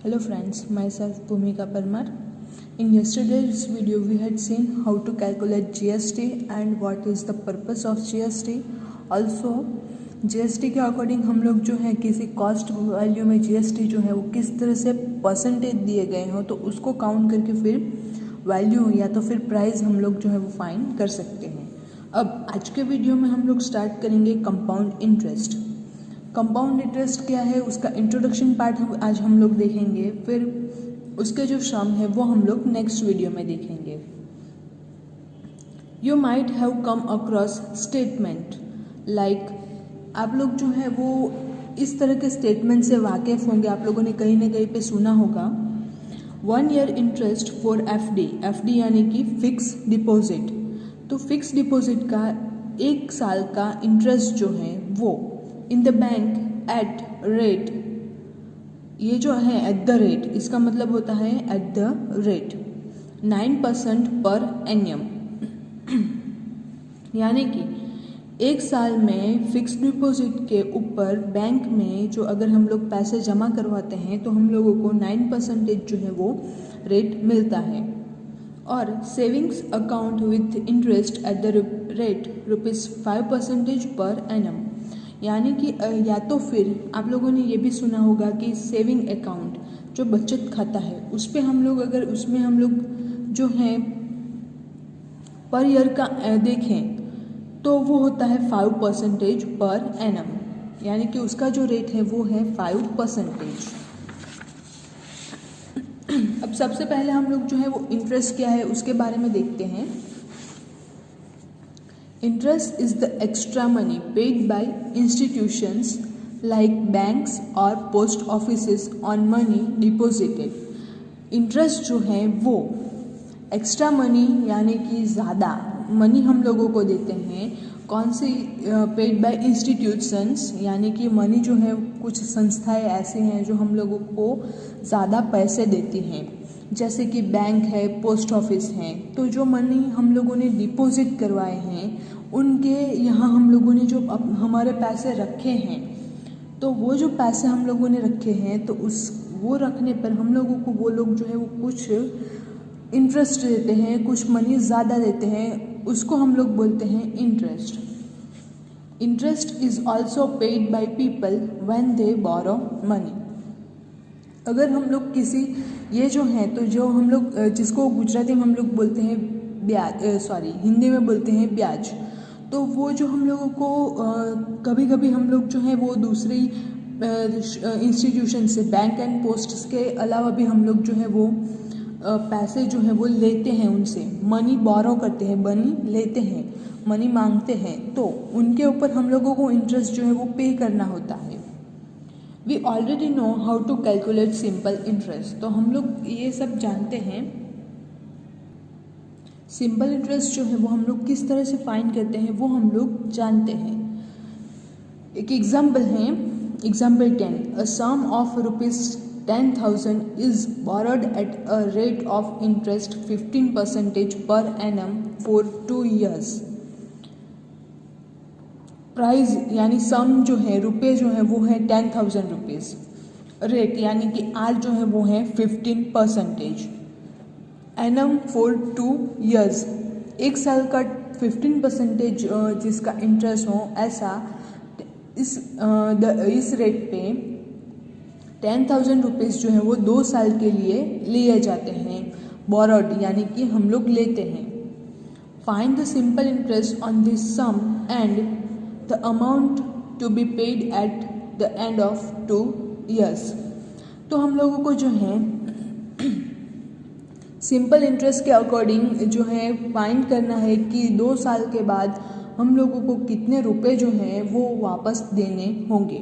Hello friends, myself Bhumika Parmar. In yesterday's video we had seen how to calculate GST and what is the purpose of GST. Also GST के according हम लोग जो है किसी cost value में GST जो है वो किस तरह से परसेंटेज दिए गए हो तो उसको काउंट करके फिर वैल्यू या तो फिर प्राइस हम लोग जो है वो फाइंड कर सकते हैं। अब आज के वीडियो में हम लोग स्टार्ट करेंगे कंपाउंड इंटरेस्ट। कंपाउंड इंटरेस्ट क्या है उसका इंट्रोडक्शन पार्ट आज हम लोग देखेंगे, फिर उसके जो सम है वो हम लोग नेक्स्ट वीडियो में देखेंगे। You might have come across statement like, आप लोग जो है वो इस तरह के स्टेटमेंट से वाकिफ होंगे, आप लोगों ने कहीं ना कहीं पे सुना होगा 1 year इंटरेस्ट फॉर एफडी यानी कि फिक्स डिपॉजिट। तो फिक्स डिपॉजिट का 1 साल का इंटरेस्ट जो है वो in the bank at rate, ये जो है एट द रेट, इसका मतलब होता है एट द रेट 9% पर एनियम, यानी कि 1 साल में फिक्स डिपॉजिट के ऊपर बैंक में जो अगर हम लोग पैसे जमा करवाते हैं तो हम लोगों को 9% जो है वो रेट मिलता है। और savings account with interest at the rate ₹5% per annum, यानी कि या तो फिर आप लोगों ने ये भी सुना होगा कि सेविंग अकाउंट जो बचत खाता है उस पर हम लोग अगर उसमें हम लोग जो है पर ईयर का देखें तो वो होता है 5% पर एनम, यानी कि उसका जो रेट है वो है 5%। अब सबसे पहले हम लोग जो है वो इंटरेस्ट क्या है उसके बारे में देखते हैं। Interest is the extra money paid by institutions like banks or post offices on money deposited. Interest जो है वो एक्स्ट्रा मनी यानी कि ज़्यादा मनी हम लोगों को देते हैं, कौन सी पेड बाय इंस्टीट्यूशंस, यानी कि मनी जो है कुछ संस्थाएं ऐसे हैं जो हम लोगों को ज़्यादा पैसे देती हैं, जैसे कि बैंक है, पोस्ट ऑफिस हैं। तो जो मनी हम लोगों ने डिपॉजिट करवाए हैं उनके यहाँ हम लोगों ने जो हमारे पैसे रखे हैं, तो वो जो पैसे हम लोगों ने रखे हैं तो वो रखने पर हम लोगों को वो लोग जो है वो कुछ इंटरेस्ट देते हैं, कुछ मनी ज़्यादा देते हैं, उसको हम लोग बोलते हैं interest. Interest is also paid by people when they borrow money. अगर हम लोग किसी ये जो है तो जो हम लोग जिसको गुजराती में हम लोग बोलते हैं ब्याज, हिंदी में बोलते हैं ब्याज, तो वो जो हम लोगों को कभी कभी हम लोग जो है वो दूसरी इंस्टीट्यूशन से बैंक एंड पोस्ट के अलावा भी हम लोग जो है वो पैसे जो है वो लेते हैं, उनसे मनी बोरो करते हैं, मनी लेते हैं, मनी मांगते हैं, तो उनके ऊपर हम लोगों को इंटरेस्ट जो है वो पे करना होता है। We already know how to calculate simple interest, तो हम लोग ये सब जानते हैं। सिंपल इंटरेस्ट जो है वो हम लोग किस तरह से फाइंड करते हैं वो हम लोग जानते हैं। एक एग्जाम्पल है, example 10, a sum of ₹10,000 is borrowed at a rate of interest 15% per annum for 2 years। Price यानी सम जो है, रुपये जो है वो है ₹10,000, रेट यानी कि आज जो है वो है 15%, एनम फॉर 2 years, 1 साल का 15% जिसका इंटरेस्ट हो, ऐसा इस रेट पे ₹10,000 जो है वो 2 साल के लिए लिए जाते हैं, बोरोड यानी कि हम लोग लेते हैं। Find the simple interest on this sum and the amount to be paid at the end of 2 years। तो हम लोगों को जो है सिंपल इंटरेस्ट के अकॉर्डिंग जो है फाइंड करना है कि 2 साल के बाद हम लोगों को कितने रुपए जो हैं वो वापस देने होंगे।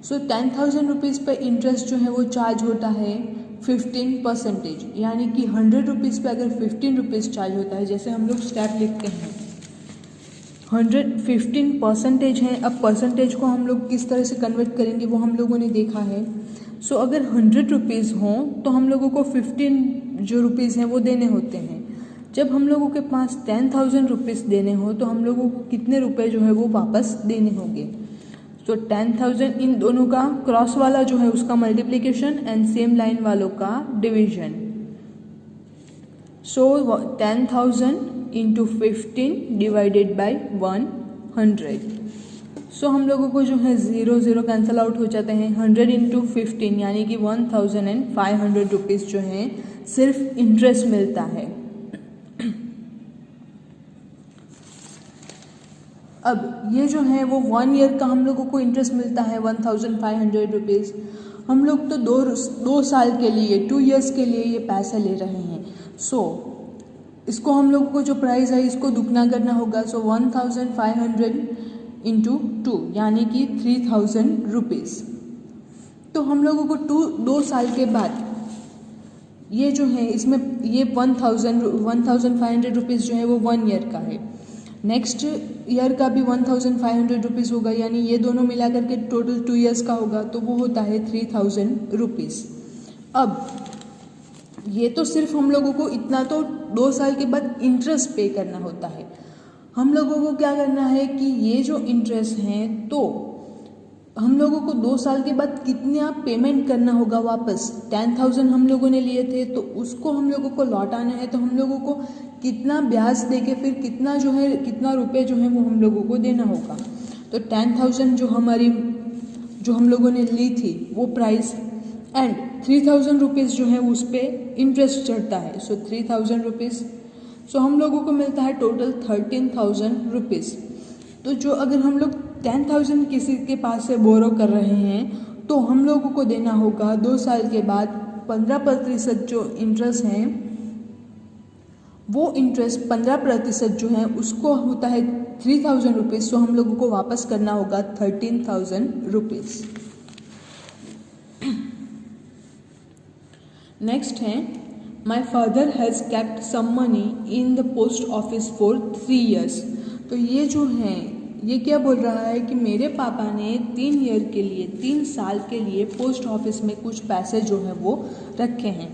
सो 10,000 रुपीज़ पर इंटरेस्ट जो है वो चार्ज होता है 15%, यानी कि 100 रुपीज़ पर अगर 15 रुपीज़ चार्ज होता है, जैसे हम लोग स्टेप लिखते हैं 15% है। अब परसेंटेज को हम लोग किस तरह से कन्वर्ट करेंगे वो हम लोगों ने देखा है। सो अगर 100 रुपीज़ हों तो हम लोगों को 15 जो रुपीज़ हैं वो देने होते हैं। जब हम लोगों के पास 10,000 रुपीज़ देने हो तो हम लोगों को कितने रुपए जो है वो वापस देने होंगे। तो 10,000 इन दोनों का क्रॉस वाला जो है उसका मल्टीप्लिकेशन एंड सेम लाइन वालों का division. So 10,000 into 15 divided by 100। सो हम लोगों को जो है 0 0 कैंसिल आउट हो जाते हैं। 100 इंटू 15 यानी कि 1,500 रुपीज़ जो है सिर्फ इंटरेस्ट मिलता है। अब ये जो है वो 1 ईयर का हम लोगों को इंटरेस्ट मिलता है 1,500 रुपीज़। हम लोग तो दो साल के लिए 2 इयर्स के लिए ये पैसा ले रहे हैं। सो इसको हम लोगों को जो प्राइस है इसको दुगना करना होगा। सो 1,500 इंटू 2 यानी कि 3,000 रुपीज़। तो हम लोगों को 2 साल के बाद ये जो है इसमें ये 1,500 रुपीज़ जो है वो 1 ईयर का है। नेक्स्ट ईयर का भी 1,500 रुपीज़ होगा, यानी ये दोनों मिला करके टोटल 2 इयर्स का होगा, तो वो होता है 3,000 रुपीज़। अब ये तो सिर्फ हम लोगों को इतना तो 2 साल के बाद इंटरेस्ट पे करना होता है। हम लोगों को क्या करना है कि ये जो इंटरेस्ट हैं तो हम लोगों को 2 साल के बाद कितना पेमेंट करना होगा वापस। 10,000 हम लोगों ने लिए थे तो उसको हम लोगों को लौटाना है, तो हम लोगों को कितना ब्याज देके फिर कितना रुपए जो है वो हम लोगों को देना होगा। तो 10,000 जो हम लोगों ने ली थी वो प्राइस एंड 3,000 रुपीज़ जो है उस पर इंटरेस्ट चढ़ता है। सो 3,000 रुपीज़। सो हम लोगों को मिलता है टोटल 13,000 रुपीज़। तो जो अगर हम लोग 10,000 किसी के पास से बोरो कर रहे हैं तो हम लोगों को देना होगा 2 साल के बाद 15% जो इंटरेस्ट है, वो इंटरेस्ट 15% जो है उसको होता है 3,000 रुपीज़। सो हम लोगों को वापस करना होगा 13,000 रुपीज़। नेक्स्ट है my father has kept some money in the post office for 3 years. तो ये जो है ये क्या बोल रहा है कि मेरे पापा ने 3 साल के लिए पोस्ट ऑफिस में कुछ पैसे जो है वो रखे हैं।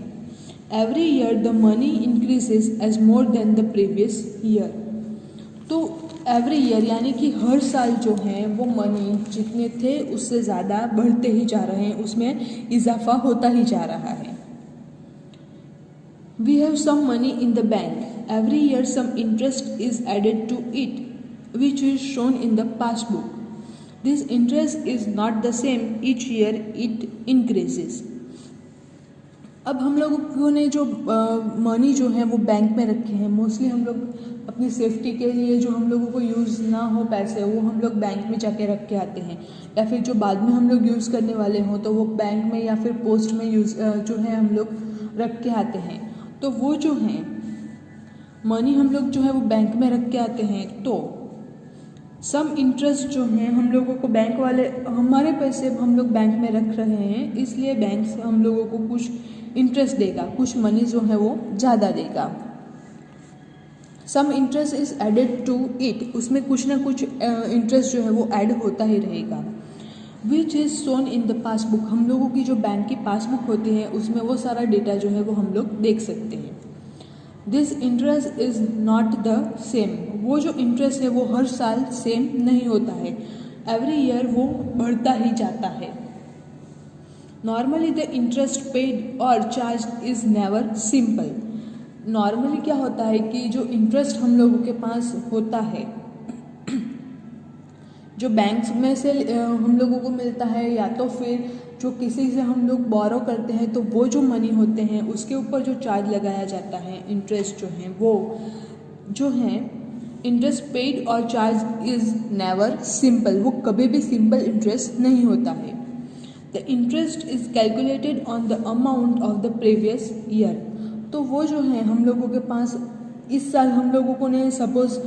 Every year the money increases as more than the previous year. तो एवरी ईयर यानी कि हर साल जो है वो मनी जितने थे उससे ज़्यादा बढ़ते ही जा रहे हैं, उसमें इजाफा होता ही जा रहा है। We have some money in the bank. Every year some interest is added to it, which is shown in the passbook. This interest is not the same each year, it increases. अब हम लोगों ने जो money जो है वो bank में रखे हैं, मोस्टली हम लोग अपनी सेफ्टी के लिए जो हम लोगों को यूज़ ना हो पैसे, वो हम लोग बैंक में जाके रख के आते हैं, या फिर जो बाद में हम लोग यूज़ करने वाले हों तो वो बैंक में या फिर पोस्ट में जो है हम लोग रख के आते हैं। तो वो जो है मनी हम लोग जो है वो बैंक में रख के आते हैं, तो सम इंटरेस्ट जो है हम लोगों को बैंक वाले, हमारे पैसे हम लोग बैंक में रख रहे हैं इसलिए बैंक से हम लोगों को कुछ इंटरेस्ट देगा, कुछ मनी जो है वो ज़्यादा देगा। Some interest is added to it, उसमें कुछ ना कुछ इंटरेस्ट जो है वो ऐड होता ही रहेगा। Which is shown in the passbook, हम लोगों की जो बैंक की पासबुक होती है उसमें वो सारा डेटा जो है वो हम लोग देख सकते हैं। This interest is not the same, वो जो इंटरेस्ट है वो हर साल सेम नहीं होता है, एवरी ईयर वो बढ़ता ही जाता है। नॉर्मली द इंटरेस्ट पेड और charge is never simple. Normally क्या होता है कि जो इंटरेस्ट हम लोगों के पास होता है, जो बैंक में से हम लोगों को मिलता है, या तो फिर जो किसी से हम लोग बोरो करते हैं तो वो जो मनी होते हैं उसके ऊपर जो चार्ज लगाया जाता है, इंटरेस्ट जो है वो जो है इंटरेस्ट पेड और चार्ज इज़ नेवर सिंपल, वो कभी भी सिंपल इंटरेस्ट नहीं होता है। The interest is calculated on the amount of the previous year. तो वो जो है हम लोगों के पास इस साल हम लोगों को ने सपोज़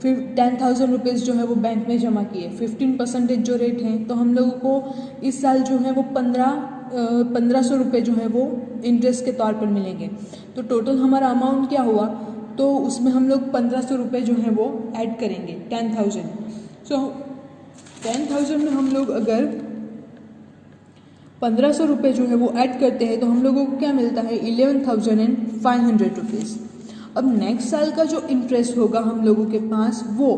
फिर 10,000 रुपीज़ जो है वो बैंक में जमा किए, 15% जो रेट है, तो हम लोगों को इस साल जो है वो 1,500 रुपये जो है वो इंटरेस्ट के तौर पर मिलेंगे। तो टोटल हमारा अमाउंट क्या हुआ, तो उसमें हम लोग 1,500 रुपये जो है वो ऐड करेंगे 10,000। सो 10,000 में हम लोग अगर 1,500 रुपये जो है वो ऐड करते हैं तो हम लोगों को क्या मिलता है 11,500 रुपीज़। अब नेक्स्ट साल का जो इंटरेस्ट होगा हम लोगों के पास वो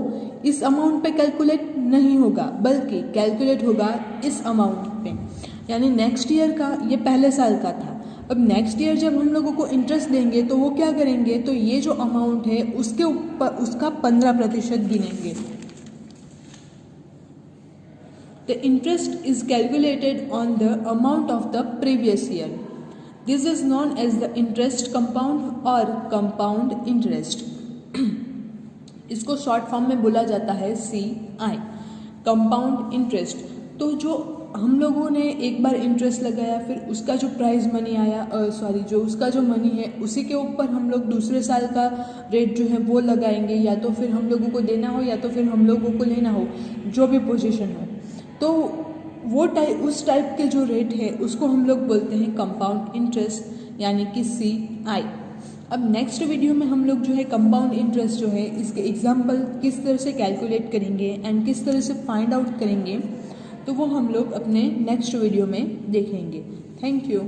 इस अमाउंट पे कैलकुलेट नहीं होगा, बल्कि कैलकुलेट होगा इस अमाउंट पे, यानी नेक्स्ट ईयर का ये पहले साल का था। अब नेक्स्ट ईयर जब हम लोगों को इंटरेस्ट देंगे तो वो क्या करेंगे, तो ये जो अमाउंट है उसके ऊपर उसका 15% गिनेंगे। The interest is calculated on the amount of the previous year. This is known as the interest compound or compound interest. इसको शॉर्ट फॉर्म में बोला जाता है CI, कंपाउंड इंटरेस्ट। तो जो हम लोगों ने एक बार इंटरेस्ट लगाया, फिर उसका जो प्राइज मनी आया, जो उसका जो मनी है उसी के ऊपर हम लोग दूसरे साल का रेट जो है वो लगाएंगे, या तो फिर हम लोगों को देना हो या तो फिर हम लोगों को लेना हो, जो भी पोजीशन हो। तो वो उस टाइप के जो रेट है उसको हम लोग बोलते हैं कंपाउंड इंटरेस्ट, यानी कि CI। अब नेक्स्ट वीडियो में हम लोग जो है कंपाउंड इंटरेस्ट जो है इसके एग्जाम्पल किस तरह से कैलकुलेट करेंगे एंड किस तरह से फाइंड आउट करेंगे, तो वो हम लोग अपने नेक्स्ट वीडियो में देखेंगे। Thank you.